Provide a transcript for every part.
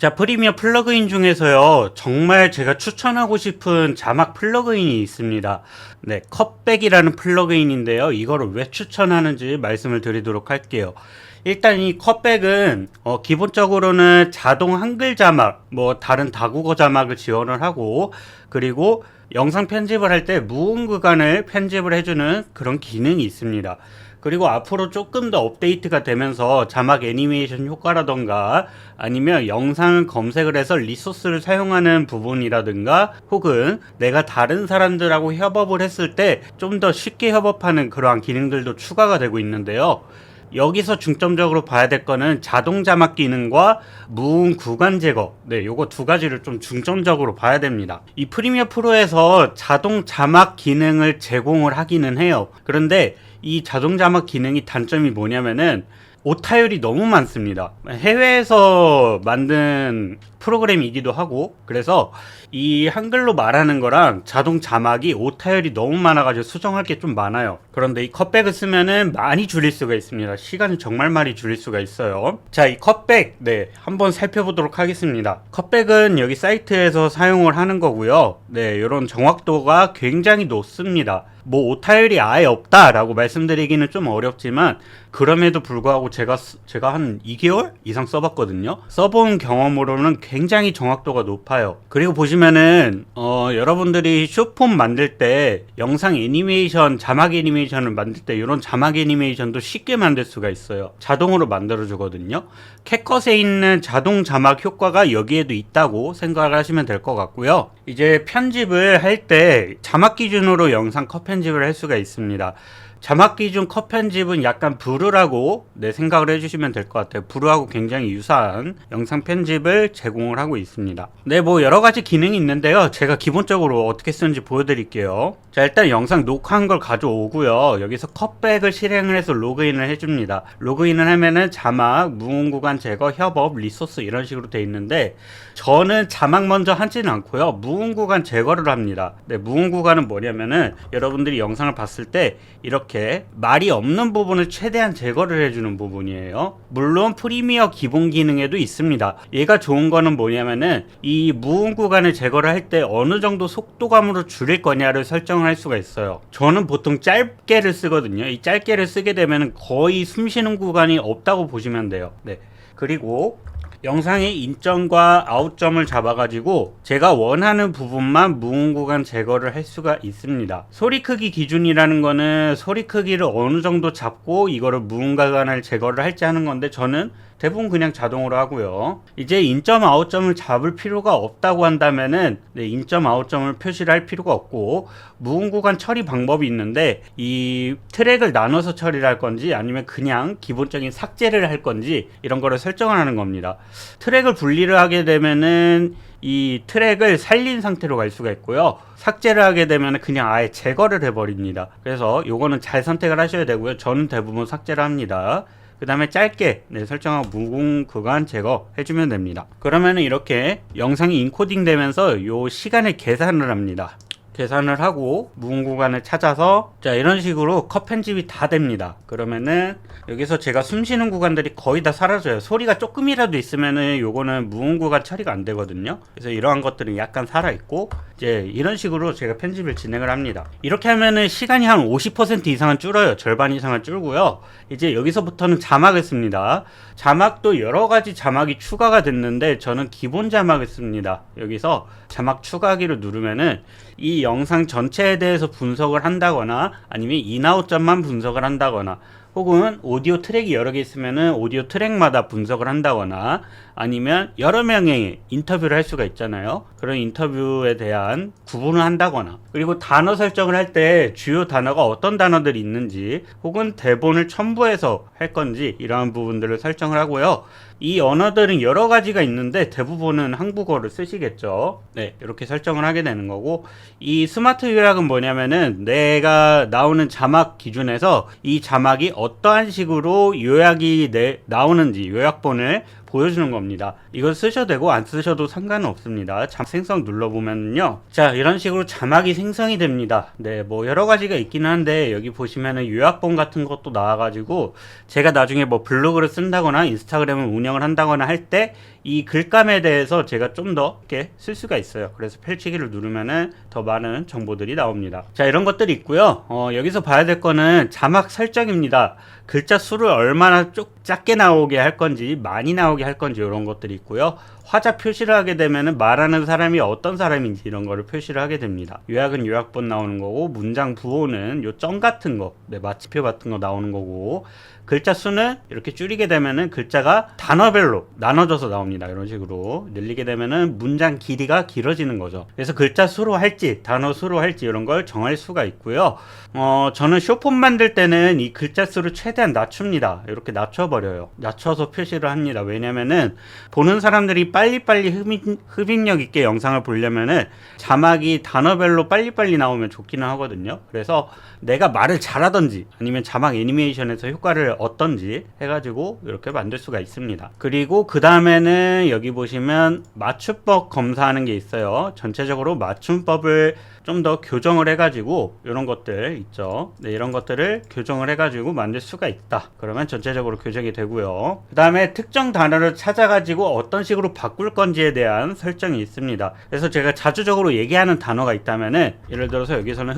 자, 프리미어 플러그인 중에서요, 정말 제가 추천하고 싶은 자막 플러그인이 있습니다. 네, 컷백이라는 플러그인인데요. 이거를 왜 추천하는지 말씀을 드리도록 할게요. 일단 이 컷백은 기본적으로는 자동 한글 자막, 뭐 다른 다국어 자막을 지원을 하고, 그리고 영상 편집을 할 때 무음 구간을 편집을 해주는 그런 기능이 있습니다. 그리고 앞으로 조금 더 업데이트가 되면서 자막 애니메이션 효과라던가 아니면 영상을 검색을 해서 리소스를 사용하는 부분이라든가 혹은 내가 다른 사람들하고 협업을 했을 때 좀 더 쉽게 협업하는 그러한 기능들도 추가가 되고 있는데요. 여기서 중점적으로 봐야 될 거는 자동 자막 기능과 무음 구간 제거. 네, 요거 두 가지를 좀 중점적으로 봐야 됩니다. 이 프리미어 프로에서 자동 자막 기능을 제공을 하기는 해요. 그런데 이 자동 자막 기능이 단점이 뭐냐면은 오타율이 너무 많습니다. 해외에서 만든 프로그램이기도 하고, 그래서 이 한글로 말하는 거랑 자동 자막이 오타율이 너무 많아가지고 수정할 게 좀 많아요. 그런데 이 컷백을 쓰면은 많이 줄일 수가 있습니다. 시간을 정말 많이 줄일 수가 있어요. 자, 이 컷백, 네, 한번 살펴보도록 하겠습니다. 컷백은 여기 사이트에서 사용을 하는 거고요. 네, 이런 정확도가 굉장히 높습니다. 뭐 오타율이 아예 없다라고 말씀드리기는 좀 어렵지만 그럼에도 불구하고 제가 한 2개월 이상 써봤거든요. 써본 경험으로는 굉장히 정확도가 높아요. 그리고 보시면은 여러분들이 숏폼 만들 때 영상 애니메이션, 자막 애니메이션을 만들 때 이런 자막 애니메이션도 쉽게 만들 수가 있어요. 자동으로 만들어 주거든요. 캣컷에 있는 자동 자막 효과가 여기에도 있다고 생각을 하시면 될 것 같고요. 이제 편집을 할 때 자막 기준으로 영상 컷 편집을 할 수가 있습니다. 자막 기준 컷 편집은 약간 브루라고 생각을 해주시면 될 것 같아요. 브루하고 굉장히 유사한 영상 편집을 제공을 하고 있습니다. 네, 뭐 여러가지 기능이 있는데요. 제가 기본적으로 어떻게 쓰는지 보여드릴게요. 자, 일단 영상 녹화한 걸 가져오고요. 여기서 컷백을 실행을 해서 로그인을 해줍니다. 로그인을 하면은 자막, 무음 구간 제거, 협업, 리소스 이런 식으로 돼 있는데 저는 자막 먼저 하지는 않고요. 무음 구간 제거를 합니다. 네, 무음 구간은 뭐냐면은 여러분들이 영상을 봤을 때 이렇게 말이 없는 부분을 최대한 제거를 해주는 부분이에요. 물론 프리미어 기본 기능에도 있습니다. 얘가 좋은 거는 뭐냐면은 이 무음 구간을 제거를 할 때 어느 정도 속도감으로 줄일 거냐를 설정을 할 수가 있어요. 저는 보통 짧게를 쓰거든요. 이 짧게를 쓰게 되면 거의 숨 쉬는 구간이 없다고 보시면 돼요. 네. 그리고 영상의 인점과 아웃점을 잡아가지고 제가 원하는 부분만 무음 구간 제거를 할 수가 있습니다. 소리 크기 기준이라는 거는 소리 크기를 어느 정도 잡고 이거를 무음 구간을 제거를 할지 하는 건데 저는 대부분 그냥 자동으로 하고요. 이제 인점 아웃점을 잡을 필요가 없다고 한다면은 인점 아웃점을 표시를 할 필요가 없고 무음 구간 처리 방법이 있는데 이 트랙을 나눠서 처리를 할 건지 아니면 그냥 기본적인 삭제를 할 건지 이런 거를 설정을 하는 겁니다. 트랙을 분리를 하게 되면은 이 트랙을 살린 상태로 갈 수가 있고요. 삭제를 하게 되면 그냥 아예 제거를 해버립니다. 그래서 요거는 잘 선택을 하셔야 되고요. 저는 대부분 삭제를 합니다. 그 다음에 짧게 설정하고 무음 구간 제거 해주면 됩니다. 그러면 이렇게 영상이 인코딩 되면서 요 시간을 계산을 합니다. 계산을 하고 무음 구간을 찾아서 자 이런 식으로 컷 편집이 다 됩니다. 그러면은 여기서 제가 숨 쉬는 구간들이 거의 다 사라져요. 소리가 조금이라도 있으면은 요거는 무음 구간 처리가 안 되거든요. 그래서 이러한 것들은 약간 살아있고 이제 이런 식으로 제가 편집을 진행을 합니다. 이렇게 하면은 시간이 한 50% 이상은 줄어요. 절반 이상은 줄고요. 이제 여기서부터는 자막을 씁니다. 자막도 여러가지 자막이 추가가 됐는데 저는 기본 자막을 씁니다. 여기서 자막 추가하기를 누르면은 이 영상 전체에 대해서 분석을 한다거나 아니면 인아웃점만 분석을 한다거나 혹은 오디오 트랙이 여러 개 있으면은 오디오 트랙마다 분석을 한다거나 아니면 여러 명의 인터뷰를 할 수가 있잖아요. 그런 인터뷰에 대한 구분을 한다거나 그리고 단어 설정을 할 때 주요 단어가 어떤 단어들이 있는지 혹은 대본을 첨부해서 할 건지 이러한 부분들을 설정을 하고요. 이 언어들은 여러 가지가 있는데 대부분은 한국어를 쓰시겠죠. 네, 이렇게 설정을 하게 되는 거고 이 스마트 요약은 뭐냐면은 내가 나오는 자막 기준에서 이 자막이 어떠한 식으로 요약이 나오는지 요약본을 보여주는 겁니다. 이걸 쓰셔도 되고 안 쓰셔도 상관은 없습니다. 자막 생성 눌러보면요, 자 이런 식으로 자막이 생성이 됩니다. 네, 뭐 여러 가지가 있긴 한데 여기 보시면은 요약본 같은 것도 나와가지고 제가 나중에 뭐 블로그를 쓴다거나 인스타그램을 운영을 한다거나 할 때 이 글감에 대해서 제가 좀 더 이렇게 쓸 수가 있어요. 그래서 펼치기를 누르면은 더 많은 정보들이 나옵니다. 자, 이런 것들이 있고요. 여기서 봐야 될 거는 자막 설정입니다. 글자 수를 얼마나 작게 나오게 할 건지, 많이 나오게 할 건지, 이런 것들이 있고요. 화자 표시를 하게 되면은 말하는 사람이 어떤 사람인지 이런 거를 표시를 하게 됩니다. 요약은 요약본 나오는 거고, 문장 부호는 요 점 같은 거, 네, 마침표 같은 거 나오는 거고, 글자 수는 이렇게 줄이게 되면은 글자가 단어별로 나눠져서 나옵니다. 이런 식으로 늘리게 되면은 문장 길이가 길어지는 거죠. 그래서 글자 수로 할지 단어 수로 할지 이런 걸 정할 수가 있고요. 저는 쇼폼 만들 때는 이 글자 수를 최대한 낮춥니다. 이렇게 낮춰버려요. 낮춰서 표시를 합니다. 왜냐면은 보는 사람들이 빨리빨리 흡입력 있게 영상을 보려면은 자막이 단어별로 빨리빨리 나오면 좋기는 하거든요. 그래서 내가 말을 잘하던지 아니면 자막 애니메이션에서 효과를 얻던지 해가지고 이렇게 만들 수가 있습니다. 그리고 그 다음에는 여기 보시면 맞춤법 검사하는 게 있어요. 전체적으로 맞춤법을 좀 더 교정을 해가지고 이런 것들 있죠. 네, 이런 것들을 교정을 해가지고 만들 수가 있다. 그러면 전체적으로 교정이 되고요. 그 다음에 특정 단어를 찾아가지고 어떤 식으로 바꿀 건지에 대한 설정이 있습니다. 그래서 제가 자주적으로 얘기하는 단어가 있다면은 예를 들어서 여기서는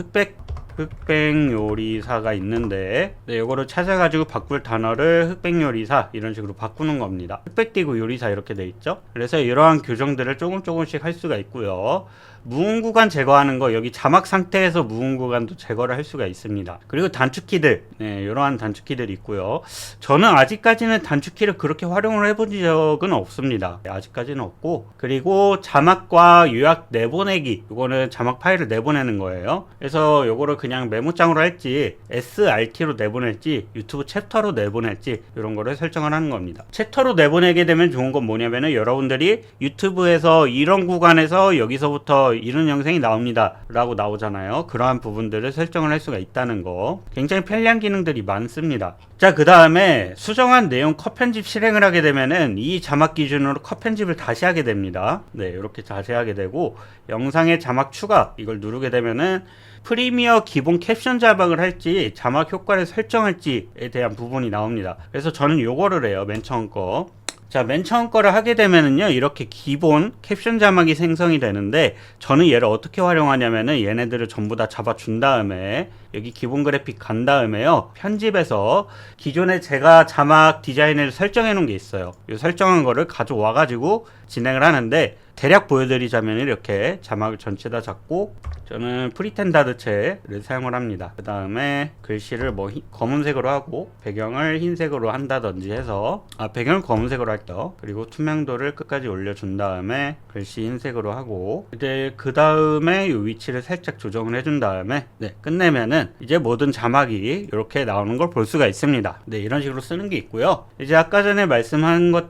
흑백요리사가 있는데, 네, 요거를 찾아가지고 바꿀 단어를 흑백요리사 이런 식으로 바꾸는 겁니다. 흑백 띄고 요리사 이렇게 돼 있죠. 그래서 이러한 교정들을 조금씩 할 수가 있고요. 무음 구간 제거하는 거, 여기 자막 상태에서 무음 구간도 제거를 할 수가 있습니다. 그리고 단축키들, 네, 이러한 단축키들이 있고요. 저는 아직까지는 단축키를 그렇게 활용을 해본 적은 없습니다. 네, 아직까지는 없고, 그리고 자막과 요약 내보내기, 이거는 자막 파일을 내보내는 거예요. 그래서 요거를 그냥 메모장으로 할지 SRT로 내보낼지 유튜브 챕터로 내보낼지 이런 거를 설정을 하는 겁니다. 챕터로 내보내게 되면 좋은 건 뭐냐면은 여러분들이 유튜브에서 이런 구간에서 여기서부터 이런 영상이 나옵니다 라고 나오잖아요. 그러한 부분들을 설정을 할 수가 있다는 거, 굉장히 편리한 기능들이 많습니다. 자, 그 다음에 수정한 내용 컷 편집 실행을 하게 되면은 이 자막 기준으로 컷 편집을 다시 하게 됩니다. 네, 이렇게 다시 하게 되고, 영상의 자막 추가 이걸 누르게 되면은 프리미어 기본 캡션 자막을 할지 자막 효과를 설정할지에 대한 부분이 나옵니다. 그래서 저는 요거를 해요. 맨 처음 거. 자, 맨 처음 거를 하게 되면은요, 이렇게 기본 캡션 자막이 생성이 되는데, 저는 얘를 어떻게 활용하냐면은 얘네들을 전부 다 잡아준 다음에 여기 기본 그래픽 간 다음에요, 편집해서 기존에 제가 자막 디자인을 설정해 놓은 게 있어요. 이 설정한 거를 가져와 가지고 진행을 하는데, 대략 보여드리자면 이렇게 자막을 전체 다 잡고, 저는 프리텐다드체를 사용을 합니다. 그 다음에 글씨를 뭐 검은색으로 하고 배경을 흰색으로 한다든지 해서, 배경을 검은색으로 할게요. 그리고 투명도를 끝까지 올려준 다음에 글씨 흰색으로 하고, 이제 그 다음에 이 위치를 살짝 조정을 해준 다음에, 네, 끝내면은 이제 모든 자막이 이렇게 나오는 걸 볼 수가 있습니다. 네, 이런 식으로 쓰는 게 있고요. 이제 아까 전에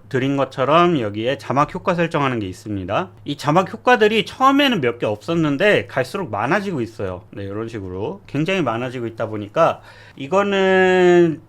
드린 것처럼 여기에 자막 효과 설정하는 게 있습니다. 이 자막 효과들이 처음에는 몇 개 없었는데 갈수록 많아지고 있어요. 네, 이런 식으로 굉장히 많아지고 있다 보니까 이거는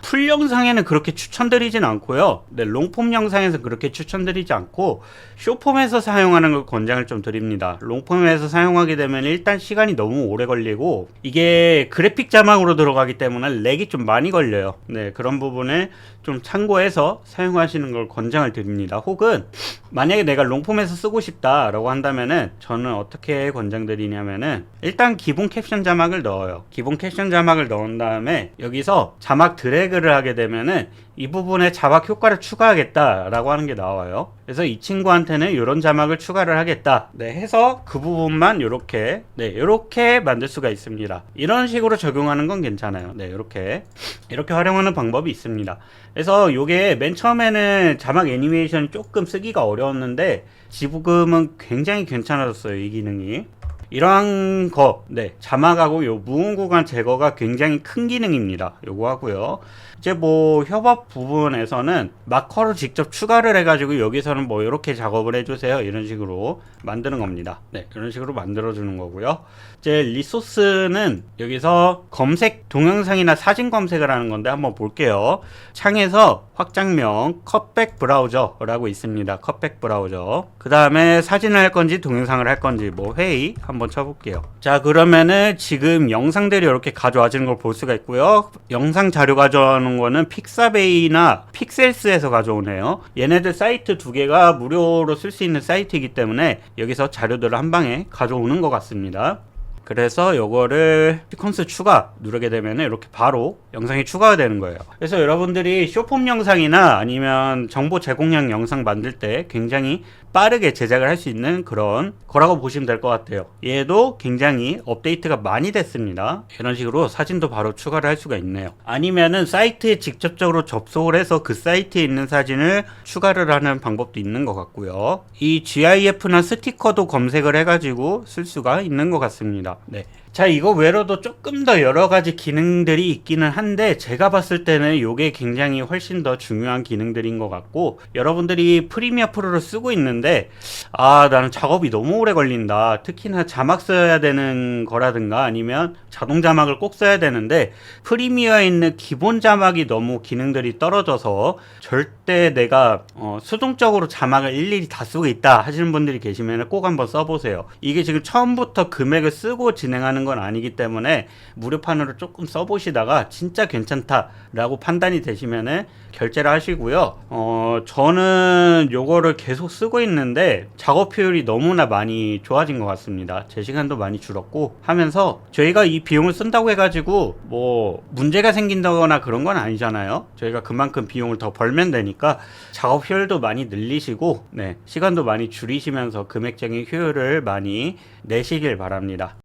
풀 영상에는 그렇게 추천드리진 않고요. 네, 롱폼 영상에서 그렇게 추천드리지 않고 쇼폼에서 사용하는 걸 권장을 좀 드립니다. 롱폼에서 사용하게 되면 일단 시간이 너무 오래 걸리고, 이게 그래픽 자막으로 들어가기 때문에 렉이 좀 많이 걸려요. 네, 그런 부분을 좀 참고해서 사용하시는 걸 권장을 드립니다. 혹은 만약에 내가 롱폼에서 쓰고 싶다 라고 한다면은 저는 어떻게 권장드리냐면은, 일단 기본 캡션 자막을 넣어요. 기본 캡션 자막을 넣은 다음에 여기서 자막 드래그를 하게 되면은 이 부분에 자막 효과를 추가하겠다 라고 하는 게 나와요. 그래서 이 친구한테는 이런 자막을 추가를 하겠다, 네, 해서 그 부분만 요렇게, 네, 요렇게 만들 수가 있습니다. 이런 식으로 적용하는 건 괜찮아요. 네, 이렇게 활용하는 방법이 있습니다. 그래서 요게 맨 처음에는 자막 애니메이션이 조금 쓰기가 어려웠는데 지금은 굉장히 괜찮아졌어요, 이 기능이. 이러한 거, 네, 자막하고 요 무음 구간 제거가 굉장히 큰 기능입니다. 요거 하고요. 이제 뭐 협업 부분에서는 마커를 직접 추가를 해가지고 여기서는 뭐 이렇게 작업을 해주세요, 이런 식으로 만드는 겁니다. 네, 이런 식으로 만들어 주는 거고요. 이제 리소스는 여기서 검색, 동영상이나 사진 검색을 하는 건데 한번 볼게요. 창에서 확장명 컷백 브라우저라고 있습니다. 컷백 브라우저. 그 다음에 사진을 할 건지 동영상을 할 건지 뭐 회의 한번 쳐볼게요. 자, 그러면은 지금 영상들이 이렇게 가져와지는 걸 볼 수가 있고요. 영상 자료 가져오는 거는 픽사베이나 픽셀스에서 가져오네요. 얘네들 사이트 두 개가 무료로 쓸 수 있는 사이트이기 때문에 여기서 자료들을 한 방에 가져오는 것 같습니다. 그래서 요거를 시퀀스 추가 누르게 되면 이렇게 바로 영상이 추가가 되는 거예요. 그래서 여러분들이 쇼폼 영상이나 아니면 정보 제공량 영상 만들 때 굉장히 빠르게 제작을 할 수 있는 그런 거라고 보시면 될 것 같아요. 얘도 굉장히 업데이트가 많이 됐습니다. 이런 식으로 사진도 바로 추가를 할 수가 있네요. 아니면은 사이트에 직접적으로 접속을 해서 그 사이트에 있는 사진을 추가를 하는 방법도 있는 것 같고요. 이 GIF나 스티커도 검색을 해가지고 쓸 수가 있는 것 같습니다. 네. 자, 이거 외로도 조금 더 여러 가지 기능들이 있기는 한데 제가 봤을 때는 이게 굉장히 훨씬 더 중요한 기능들인 것 같고, 여러분들이 프리미어 프로를 쓰고 있는데 나는 작업이 너무 오래 걸린다, 특히나 자막 써야 되는 거라든가 아니면 자동 자막을 꼭 써야 되는데 프리미어에 있는 기본 자막이 너무 기능들이 떨어져서 절대 내가 수동적으로 자막을 일일이 다 쓰고 있다 하시는 분들이 계시면 꼭 한번 써보세요. 이게 지금 처음부터 금액을 쓰고 진행하는 건 아니기 때문에 무료판으로 조금 써보시다가 진짜 괜찮다라고 판단이 되시면은 결제를 하시고요. 저는 요거를 계속 쓰고 있는데 작업 효율이 너무나 많이 좋아진 것 같습니다. 제 시간도 많이 줄었고 하면서, 저희가 이 비용을 쓴다고 해가지고 뭐 문제가 생긴다거나 그런 건 아니잖아요. 저희가 그만큼 비용을 더 벌면 되니까 작업 효율도 많이 늘리시고, 네, 시간도 많이 줄이시면서 금액적인 효율을 많이 내시길 바랍니다.